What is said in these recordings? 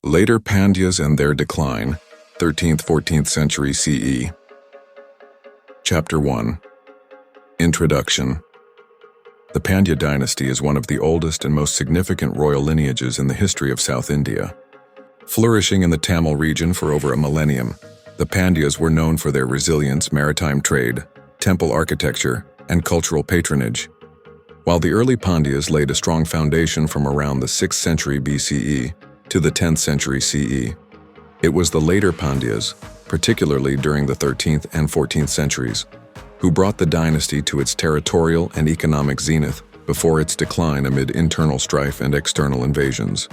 Later Pandyas and their decline, 13th–14th century CE. Chapter 1. Introduction. The Pandya dynasty is one of the oldest and most significant royal lineages in the history of South India. Flourishing in the Tamil region for over a millennium, the Pandyas were known for their resilience, maritime trade, temple architecture, and cultural patronage. While the early Pandyas laid a strong foundation from around the 6th century BCE to the 10th century CE, it was the later Pandyas, particularly during the 13th and 14th centuries, who brought the dynasty to its territorial and economic zenith before its decline amid internal strife and external invasions.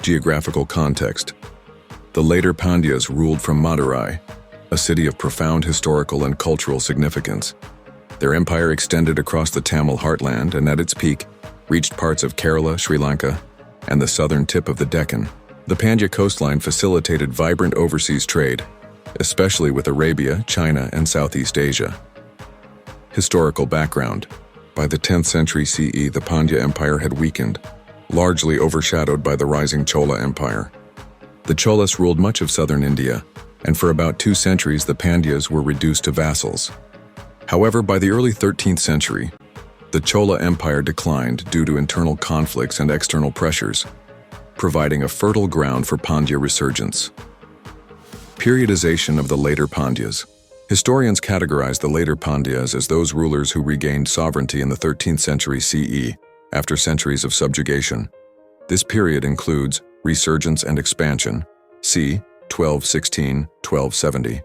Geographical context. The later Pandyas ruled from Madurai, a city of profound historical and cultural significance. Their empire extended across the Tamil heartland and at its peak, reached parts of Kerala, Sri Lanka, and the southern tip of the Deccan. The Pandya coastline facilitated vibrant overseas trade, especially with Arabia, China, and Southeast Asia. Historical background. By the 10th century CE, the Pandya Empire had weakened, largely overshadowed by the rising Chola Empire. The Cholas ruled much of southern India, and for about 2 centuries the Pandyas were reduced to vassals. However, by the early 13th century, the Chola Empire declined due to internal conflicts and external pressures, providing a fertile ground for Pandya resurgence. Periodization of the later Pandyas. Historians categorize the later Pandyas as those rulers who regained sovereignty in the 13th century CE after centuries of subjugation. This period includes resurgence and expansion, c. 1216–1270,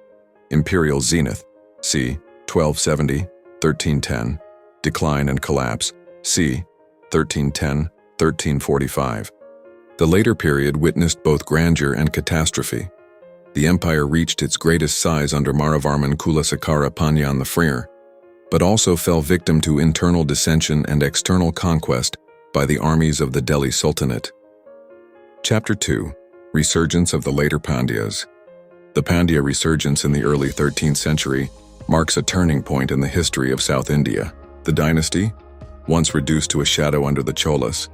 imperial zenith, c. 1270–1310, decline and collapse, c. 1310–1345. The later period witnessed both grandeur and catastrophe. The empire reached its greatest size under Maravarman Kulasakara Panyan the Freer, but also fell victim to internal dissension and external conquest by the armies of the Delhi Sultanate. Chapter 2. Resurgence of the later Pandyas. The Pandya resurgence in the early 13th century marks a turning point in the history of South India. The dynasty, once reduced to a shadow under the Cholas,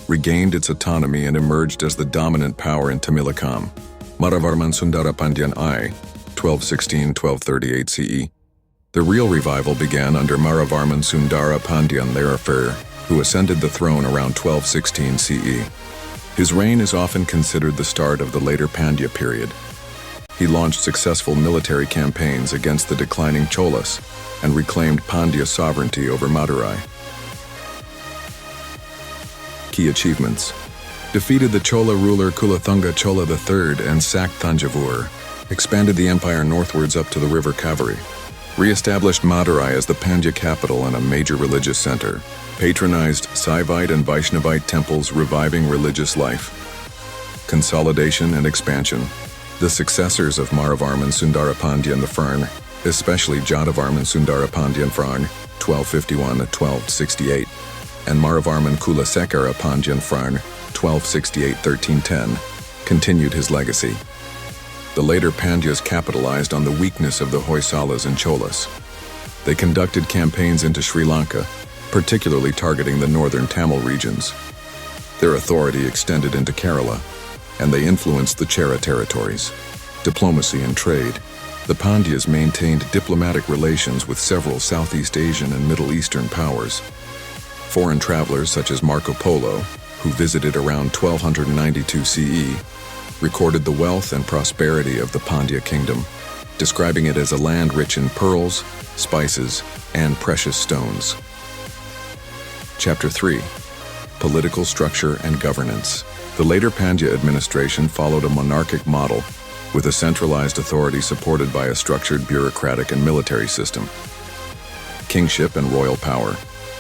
regained its autonomy and emerged as the dominant power in Tamilakam. Maravarman Sundara Pandyan I, 1216–1238 CE. The real revival began under Maravarman Sundara Pandyan Thereafter, who ascended the throne around 1216 CE. His reign is often considered the start of the later Pandya period. He launched successful military campaigns against the declining Cholas and reclaimed Pandya sovereignty over Madurai. Key achievements. Defeated the Chola ruler Kulathunga Chola III and sacked Thanjavur, expanded the empire northwards up to the river Kaveri, re-established Madurai as the Pandya capital and a major religious center, patronized Saivite and Vaishnavite temples, reviving religious life. Consolidation and expansion. The successors of Maravarman Sundara Pandyan the Fern, especially Jadavarman Sundara Pandyan Frang, 1251–1268, and Maravarman Kulasekara Pandyan Frang, 1268–1310, continued his legacy. The later Pandyas capitalized on the weakness of the Hoysalas and Cholas. They conducted campaigns into Sri Lanka, particularly targeting the northern Tamil regions. Their authority extended into Kerala, and they influenced the Chera territories. Diplomacy and trade. The Pandyas maintained diplomatic relations with several Southeast Asian and Middle Eastern powers. Foreign travelers such as Marco Polo, who visited around 1292 CE, recorded the wealth and prosperity of the Pandya kingdom, describing it as a land rich in pearls, spices, and precious stones. Chapter 3. Political structure and governance. The later Pandya administration followed a monarchic model with a centralized authority supported by a structured bureaucratic and military system. Kingship and royal power.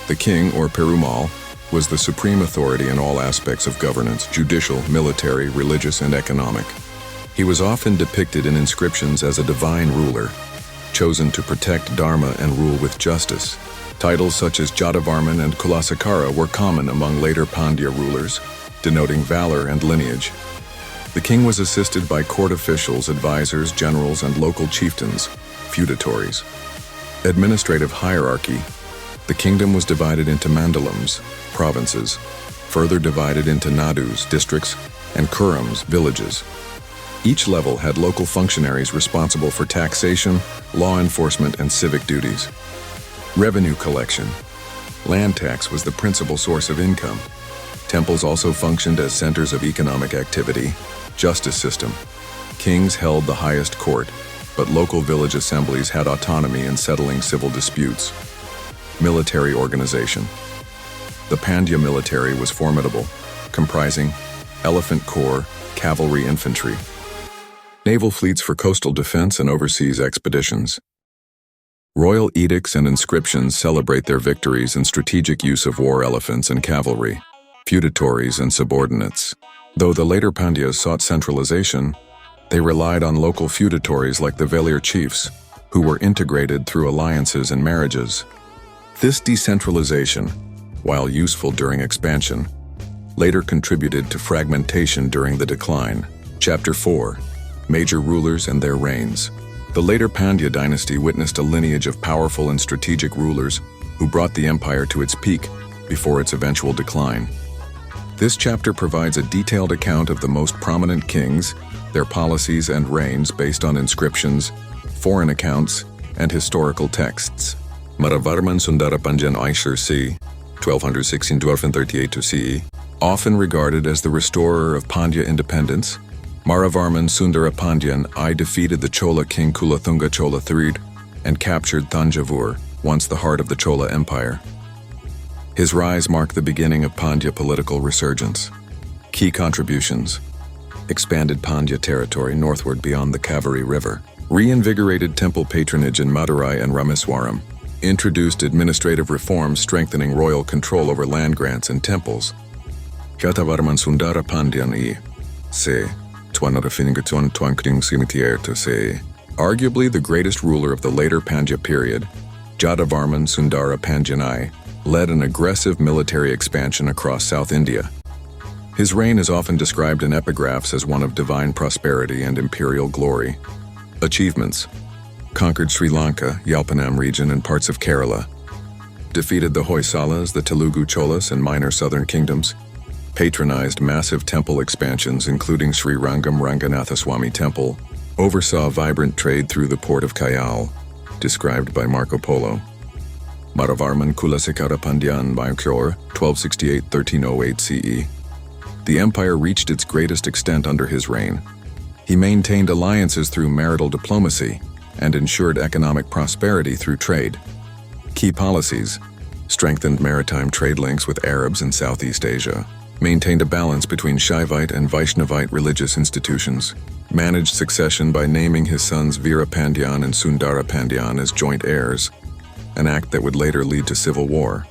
The king, or Perumal, was the supreme authority in all aspects of governance: judicial, military, religious, and economic. He was often depicted in inscriptions as a divine ruler, chosen to protect Dharma and rule with justice. Titles such as Jadavarman and Kulasakara were common among later Pandya rulers, denoting valor and lineage. The king was assisted by court officials, advisors, generals, and local chieftains, feudatories. Administrative hierarchy. The kingdom was divided into mandalams, provinces, further divided into nadus, districts, and kurams, villages. Each level had local functionaries responsible for taxation, law enforcement, and civic duties. Revenue collection. Land tax was the principal source of income. Temples also functioned as centers of economic activity. Justice system. Kings held the highest court, but local village assemblies had autonomy in settling civil disputes. Military organization. The Pandya military was formidable, comprising elephant corps, cavalry infantry, naval fleets for coastal defense and overseas expeditions. Royal edicts and inscriptions celebrate their victories and strategic use of war elephants and cavalry, feudatories and subordinates. Though the later Pandyas sought centralization, they relied on local feudatories like the Velir chiefs, who were integrated through alliances and marriages. This decentralization, while useful during expansion, later contributed to fragmentation during the decline. Chapter 4. Major rulers and their reigns. The later Pandya dynasty witnessed a lineage of powerful and strategic rulers who brought the empire to its peak before its eventual decline. This chapter provides a detailed account of the most prominent kings, their policies and reigns based on inscriptions, foreign accounts, and historical texts. Maravarman Sundarapanjan Aishar c. 1216-1238 CE, often regarded as the restorer of Pandya independence, Maravarman Sundarapandian I defeated the Chola king Kulathunga Chola III and captured Thanjavur, once the heart of the Chola Empire. His rise marked the beginning of Pandya political resurgence. Key contributions: expanded Pandya territory northward beyond the Kaveri River, reinvigorated temple patronage in Madurai and Rameswaram, introduced administrative reforms strengthening royal control over land grants and temples. Jatavarman Sundarapandian I c. 1250 CE. Arguably the greatest ruler of the later Pandya period, Jatavarman Sundarapandian I led an aggressive military expansion across South India. His reign is often described in epigraphs as one of divine prosperity and imperial glory. Achievements: conquered Sri Lanka, Yalpanam region, and parts of Kerala. Defeated the Hoysalas, the Telugu Cholas, and minor southern kingdoms. Patronized massive temple expansions including Sri Rangam Ranganathaswamy Temple. Oversaw vibrant trade through the port of Kayal, described by Marco Polo. Maravarman Kulasekara Pandyan Bayakyor, 1268-1308 CE. The empire reached its greatest extent under his reign. He maintained alliances through marital diplomacy and ensured economic prosperity through trade. Key policies: strengthened maritime trade links with Arabs in Southeast Asia, maintained a balance between Shaivite and Vaishnavite religious institutions, managed succession by naming his sons Veera Pandyan and Sundara Pandyan as joint heirs, an act that would later lead to civil war.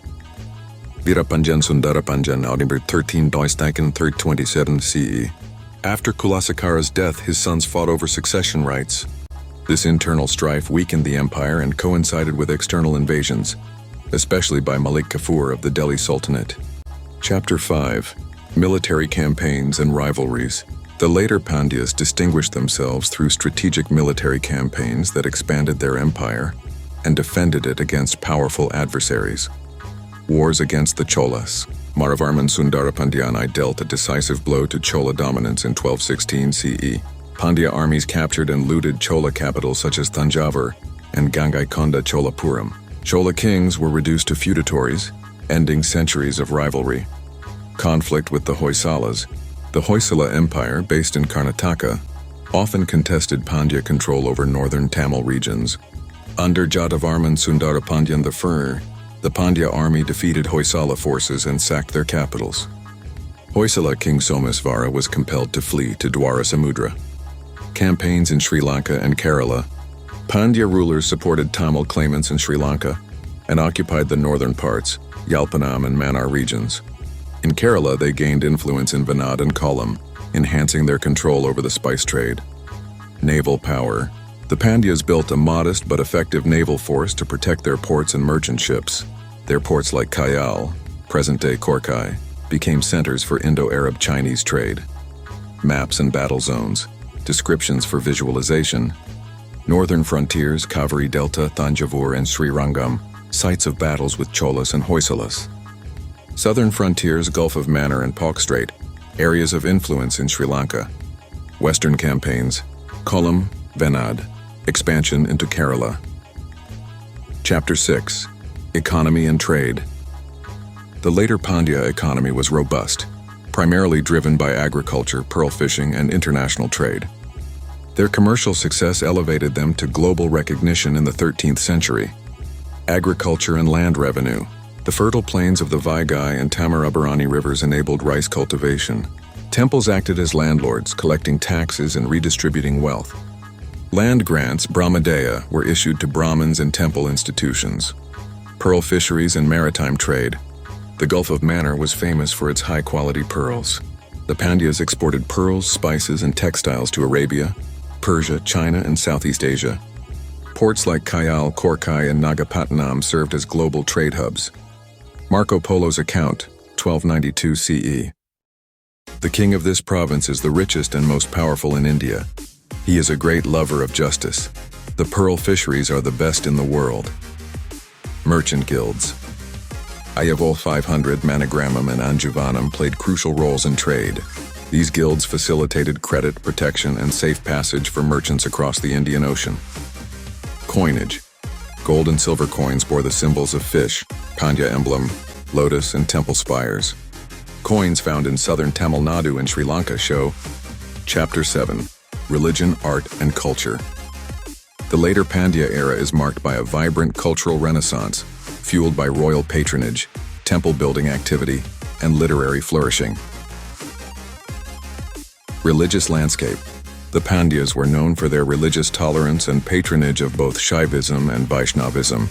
Veerapanjan Sundarapanjan Audimber 1327 CE. After Kulasakara's death, his sons fought over succession rights. This internal strife weakened the empire and coincided with external invasions, especially by Malik Kafur of the Delhi Sultanate. Chapter 5. Military campaigns and rivalries. The later Pandyas distinguished themselves through strategic military campaigns that expanded their empire and defended it against powerful adversaries. Wars against the Cholas. Maravarman Sundarapandian I dealt a decisive blow to Chola dominance in 1216 CE. Pandya armies captured and looted Chola capitals such as Thanjavur and Gangaikonda Cholapuram. Chola kings were reduced to feudatories, ending centuries of rivalry. Conflict with the Hoysalas. The Hoysala Empire, based in Karnataka, often contested Pandya control over northern Tamil regions. Under Jatavarman Sundarapandian I, the Pandya army defeated Hoysala forces and sacked their capitals. Hoysala king Somasvara was compelled to flee to Dwarasamudra. Campaigns in Sri Lanka and Kerala. Pandya rulers supported Tamil claimants in Sri Lanka and occupied the northern parts, Yalpanam and Mannar regions. In Kerala, they gained influence in Vanad and Kollam, enhancing their control over the spice trade. Naval power. The Pandyas built a modest but effective naval force to protect their ports and merchant ships. Their ports like Kayal, present-day Korkai, became centers for Indo-Arab Chinese trade. Maps and battle zones. Descriptions for visualization. Northern frontiers, Kaveri Delta, Thanjavur, and Sri Rangam, sites of battles with Cholas and Hoysalas. Southern frontiers, Gulf of Mannar and Palk Strait, Areas of influence in Sri Lanka. Western campaigns. Kollam, Venad. Expansion into Kerala. Chapter 6. Economy and Trade. The later Pandya economy was robust, primarily driven by agriculture, pearl fishing, and international trade. Their commercial success elevated them to global recognition in the 13th century. Agriculture and land revenue. The fertile plains of the Vaigai and Tamarabarani rivers enabled rice cultivation. Temples acted as landlords, collecting taxes and redistributing wealth. Land grants, Brahmadaya, were issued to Brahmins and temple institutions. Pearl fisheries and maritime trade. The Gulf of Mannar was famous for its high-quality pearls. The Pandyas exported pearls, spices, and textiles to Arabia, Persia, China, and Southeast Asia. Ports like Kayal, Korkai, and Nagapattinam served as global trade hubs. Marco Polo's account, 1292 CE. The king of this province is the richest and most powerful in India. He is a great lover of justice. The pearl fisheries are the best in the world. Merchant guilds. Ayavol 500, Manigramam, and Anjuvanam played crucial roles in trade. These guilds facilitated credit, protection, and safe passage for merchants across the Indian Ocean. Coinage. Gold and silver coins bore the symbols of fish, Pandya emblem, lotus, and temple spires. Coins found in southern Tamil Nadu and Sri Lanka show. Chapter 7. Religion, Art, and Culture. The later Pandya era is marked by a vibrant cultural renaissance, fueled by royal patronage, temple-building activity, and literary flourishing. Religious landscape. The Pandyas were known for their religious tolerance and patronage of both Shaivism and Vaishnavism,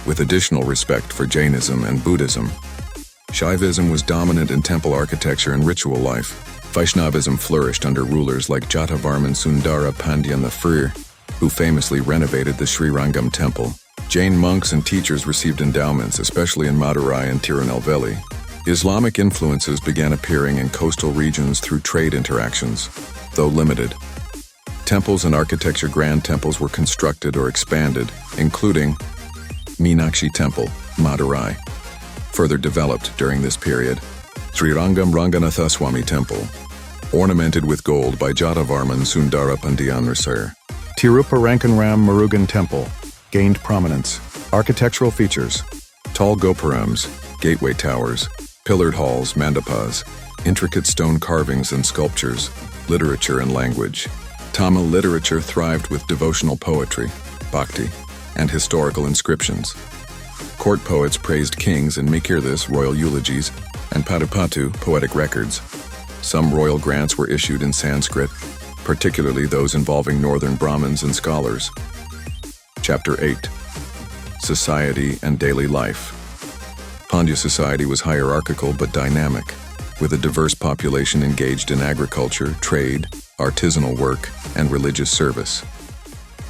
with additional respect for Jainism and Buddhism. Shaivism was dominant in temple architecture and ritual life. Vaishnavism flourished under rulers like Jatavarman Sundara Pandya I, who famously renovated the Sri Rangam temple. Jain monks and teachers received endowments, especially in Madurai and Tirunelveli. Islamic influences began appearing in coastal regions through trade interactions, though limited. Temples and architecture. Grand temples were constructed or expanded, including Meenakshi Temple, Madurai, further developed during this period. Sri Rangam Ranganathaswamy Temple, ornamented with gold by Jatavarman Sundara Pandya. Tiruparankanram Murugan Temple, gained prominence. Architectural features. Tall gopurams, gateway towers, pillared halls, mandapas, intricate stone carvings and sculptures, literature and language. Tamil literature thrived with devotional poetry, bhakti, and historical inscriptions. Court poets praised kings in Mikirthis, royal eulogies, and Padupatu, poetic records. Some royal grants were issued in Sanskrit, particularly those involving northern Brahmins and scholars. Chapter 8. Society and Daily Life. Pandya society was hierarchical but dynamic, with a diverse population engaged in agriculture, trade, artisanal work, and religious service.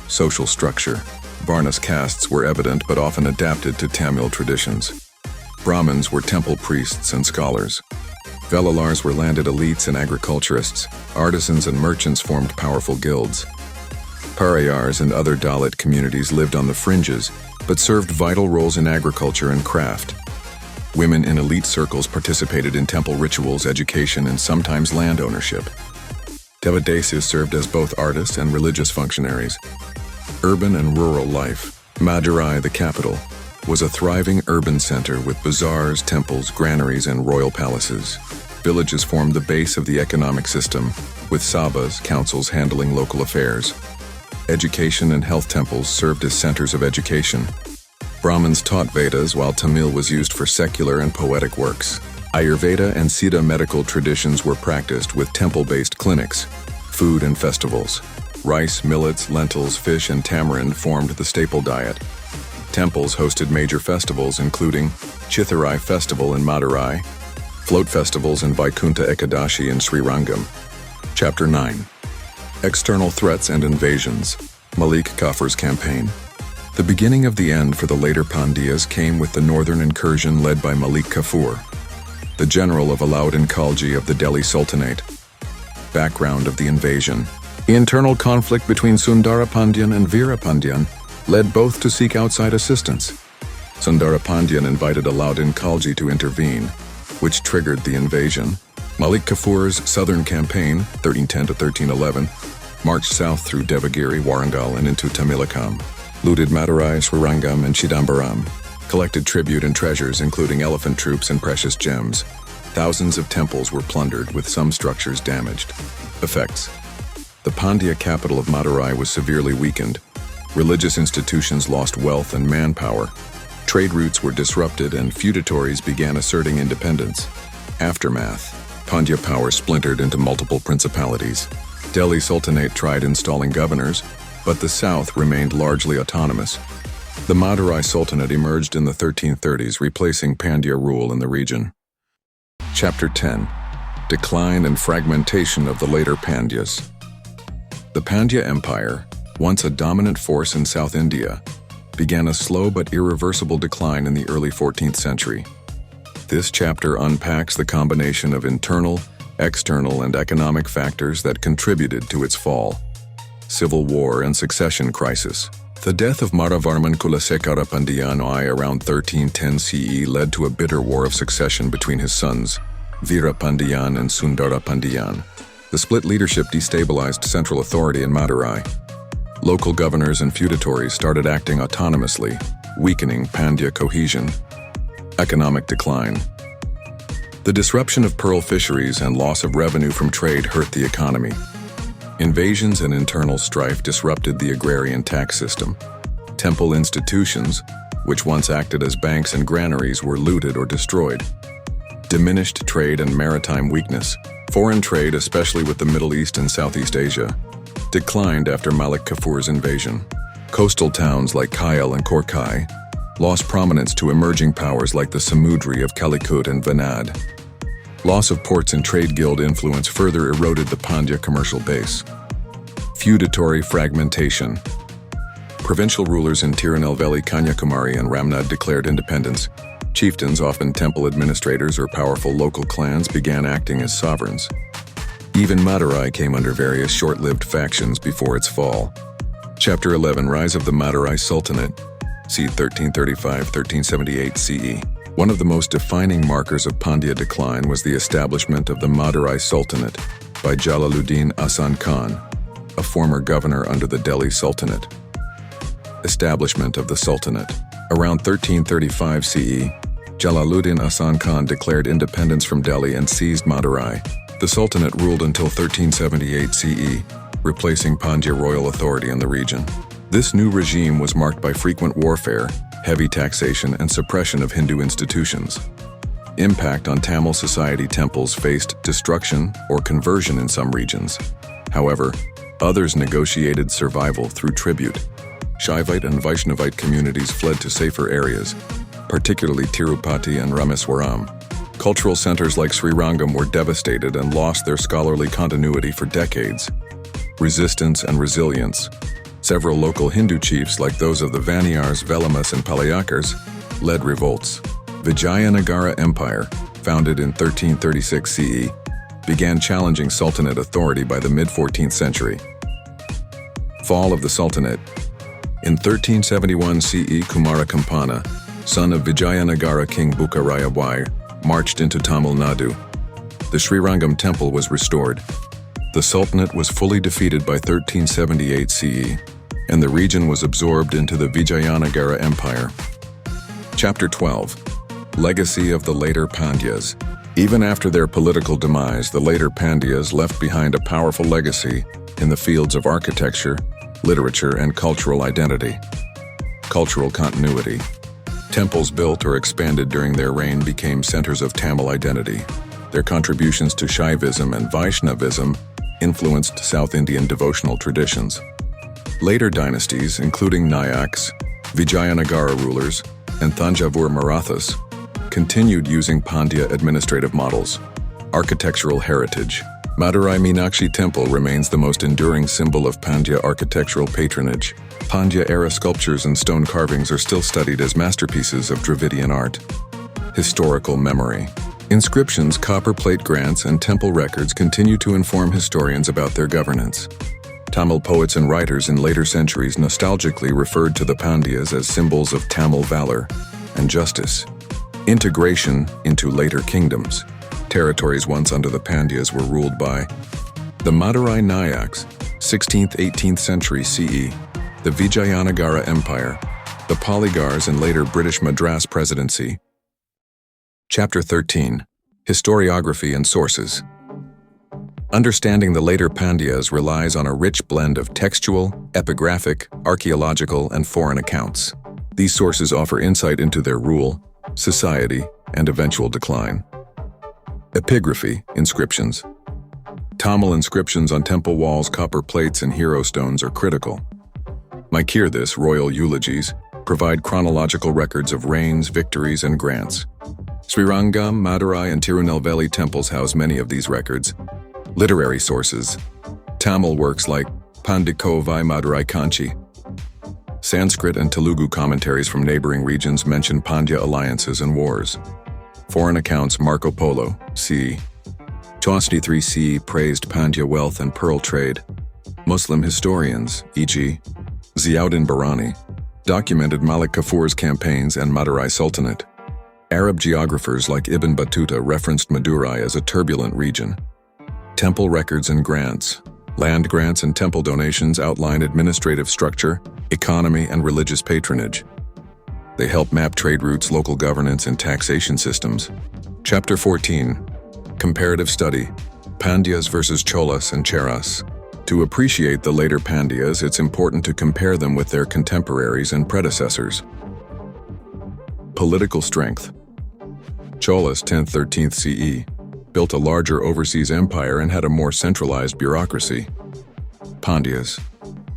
Social structure. Varnas castes were evident but often adapted to Tamil traditions. Brahmins were temple priests and scholars. Velalars were landed elites and agriculturists. Artisans and merchants formed powerful guilds. Parayars and other Dalit communities lived on the fringes, but served vital roles in agriculture and craft. Women in elite circles participated in temple rituals, education, and sometimes land ownership. Devadasis served as both artists and religious functionaries. Urban and rural life. Madurai, the capital, was a thriving urban center with bazaars, temples, granaries, and royal palaces. Villages formed the base of the economic system, with sabas, councils handling local affairs. Education and health temples served as centers of education. Brahmins taught Vedas while Tamil was used for secular and poetic works. Ayurveda and Siddha medical traditions were practiced with temple-based clinics. Food and festivals. Rice, millets, lentils, fish, and tamarind formed the staple diet. Temples hosted major festivals including Chitharai Festival in Madurai, float festivals in Vaikunta Ekadashi in Sri Rangam. Chapter 9. External threats and invasions. Malik Kafur's campaign. The beginning of the end for the later Pandyas came with the northern incursion led by Malik Kafur, the general of Alauddin Khalji of the Delhi Sultanate. Background of the invasion. The internal conflict between Sundara Pandyan and Veera Pandyan led both to seek outside assistance. Sundara Pandyan invited Alauddin Khalji to intervene, which triggered the invasion. Malik Kafur's southern campaign, 1310 to 1311, marched south through Devagiri, Warangal, and into Tamilakam, looted Madurai, Srirangam, and Chidambaram, collected tribute and treasures including elephant troops and precious gems. Thousands of temples were plundered, with some structures damaged. Effects: the Pandya capital of Madurai was severely weakened. Religious institutions lost wealth and manpower. Trade routes were disrupted and feudatories began asserting independence. Aftermath: Pandya power splintered into multiple principalities. Delhi Sultanate tried installing governors, but the south remained largely autonomous. The Madurai Sultanate emerged in the 1330s, replacing Pandya rule in the region. Chapter 10: Decline and Fragmentation of the Later Pandyas. The Pandya Empire, once a dominant force in South India, began a slow but irreversible decline in the early 14th century. This chapter unpacks the combination of internal, external, and economic factors that contributed to its fall. Civil war and succession crisis. The death of Maravarman Kulasekara Pandyan I around 1310 CE led to a bitter war of succession between his sons, Veera Pandyan and Sundara Pandyan. The split leadership destabilized central authority in Madurai. Local governors and feudatories started acting autonomously, weakening Pandya cohesion. Economic decline. The disruption of pearl fisheries and loss of revenue from trade hurt the economy. Invasions and internal strife disrupted the agrarian tax system. Temple institutions, which once acted as banks and granaries, were looted or destroyed. Diminished trade and maritime weakness. Foreign trade, especially with the Middle East and Southeast Asia, declined after Malik Kafur's invasion. Coastal towns like Kayal and Korkai lost prominence to emerging powers like the Samudri of Calicut and Vanad. Loss of ports and trade guild influence further eroded the Pandya commercial base. Feudatory fragmentation. Provincial rulers in Tirunelveli, Kanyakumari, and Ramnad declared independence. Chieftains, often temple administrators or powerful local clans, began acting as sovereigns. Even Madurai came under various short-lived factions before its fall. Chapter 11: Rise of the Madurai Sultanate, c. 1335-1378 CE. One of the most defining markers of Pandya decline was the establishment of the Madurai Sultanate by Jalaluddin Ahsan Khan, a former governor under the Delhi Sultanate. Establishment of the Sultanate. Around 1335 CE, Jalaluddin Ahsan Khan declared independence from Delhi and seized Madurai. The Sultanate ruled until 1378 CE, replacing Pandya royal authority in the region. This new regime was marked by frequent warfare, heavy taxation, and suppression of Hindu institutions. Impact on Tamil society. Temples faced destruction or conversion in some regions. However, others negotiated survival through tribute. Shaivite and Vaishnavite communities fled to safer areas, particularly Tirupati and Rameswaram. Cultural centers like Srirangam were devastated and lost their scholarly continuity for decades. Resistance and resilience. Several local Hindu chiefs, like those of the Vaniyars, Velamas, and Palayakars, led revolts. Vijayanagara Empire, founded in 1336 CE, began challenging Sultanate authority by the mid-14th century. Fall of the Sultanate. In 1371 CE, Kumara Kampana, son of Vijayanagara King Bukaraya I, marched into Tamil Nadu. The Srirangam temple was restored. The Sultanate was fully defeated by 1378 CE, and the region was absorbed into the Vijayanagara Empire. Chapter 12: Legacy of the Later Pandyas. Even after their political demise, the Later Pandyas left behind a powerful legacy in the fields of architecture, literature, and cultural identity. Cultural continuity. Temples built or expanded during their reign became centers of Tamil identity. Their contributions to Shaivism and Vaishnavism influenced South Indian devotional traditions. Later dynasties, including Nayaks, Vijayanagara rulers, and Thanjavur Marathas, continued using Pandya administrative models. Architectural heritage. Madurai Meenakshi Temple remains the most enduring symbol of Pandya architectural patronage. Pandya-era sculptures and stone carvings are still studied as masterpieces of Dravidian art. Historical memory. Inscriptions, copper plate grants, and temple records continue to inform historians about their governance. Tamil poets and writers in later centuries nostalgically referred to the Pandyas as symbols of Tamil valor and justice. Integration into later kingdoms. Territories once under the Pandyas were ruled by the Madurai Nayaks, 16th–18th century CE, the Vijayanagara Empire, the Polygars and later British Madras Presidency. Chapter 13. Historiography and Sources. Understanding the later Pandyas relies on a rich blend of textual, epigraphic, archaeological, and foreign accounts. These sources offer insight into their rule, society, and eventual decline. Epigraphy, inscriptions. Tamil inscriptions on temple walls, copper plates, and hero stones are critical. Maikirthis, royal eulogies, provide chronological records of reigns, victories, and grants. Srirangam, Madurai, and Tirunelveli temples house many of these records. Literary sources. Tamil works like Pandikovai Madurai Kanchi. Sanskrit and Telugu commentaries from neighboring regions mention Pandya alliances and wars. Foreign accounts Marco Polo, c. 23 CE praised Pandya wealth and pearl trade. Muslim historians, e.g. Ziauddin Barani, documented Malik Kafur's campaigns and Madurai Sultanate. Arab geographers like Ibn Battuta referenced Madurai as a turbulent region. Temple records and grants. Land grants and temple donations outline administrative structure, economy, and religious patronage. They help map trade routes, local governance, and taxation systems. Chapter 14. Comparative Study. Pandyas versus Cholas and Cheras. To appreciate the later Pandyas, it's important to compare them with their contemporaries and predecessors. Political strength. Cholas, 10th–13th CE, built a larger overseas empire and had a more centralized bureaucracy. Pandyas,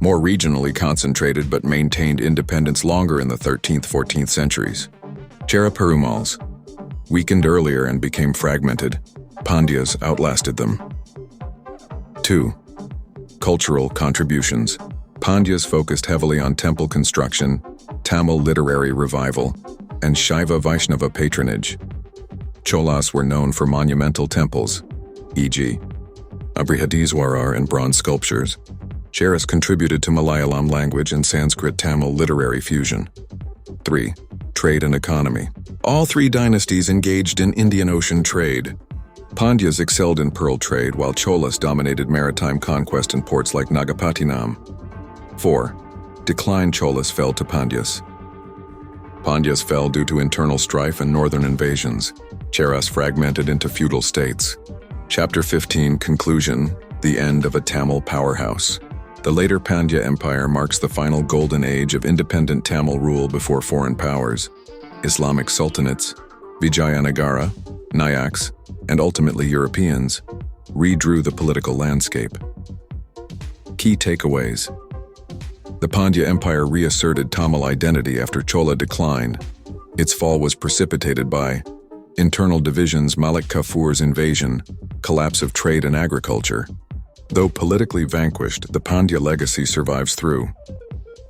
more regionally concentrated but maintained independence longer in the 13th–14th centuries. Chera Perumals, weakened earlier and became fragmented. Pandyas outlasted them. 2. Cultural contributions. Pandyas focused heavily on temple construction, Tamil literary revival, and Shaiva Vaishnava patronage. Cholas were known for monumental temples, e.g. Abrihadiswarar and bronze sculptures. Cheras contributed to Malayalam language and Sanskrit-Tamil literary fusion. 3. Trade and economy. All three dynasties engaged in Indian Ocean trade. Pandyas excelled in pearl trade while Cholas dominated maritime conquest in ports like Nagapattinam. 4. Decline. Cholas fell to Pandyas. Pandyas fell due to internal strife and northern invasions. Cheras fragmented into feudal states. Chapter 15. Conclusion. The end of a Tamil powerhouse. The later Pandya Empire marks the final golden age of independent Tamil rule before foreign powers, Islamic sultanates, Vijayanagara, Nayaks, and ultimately Europeans, redrew the political landscape. Key takeaways. The Pandya Empire reasserted Tamil identity after Chola declined. Its fall was precipitated by internal divisions, Malik Kafur's invasion, collapse of trade and agriculture. Though politically vanquished, the Pandya legacy survives through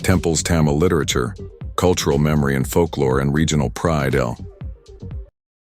temples, Tamil literature, cultural memory and folklore, and regional pride.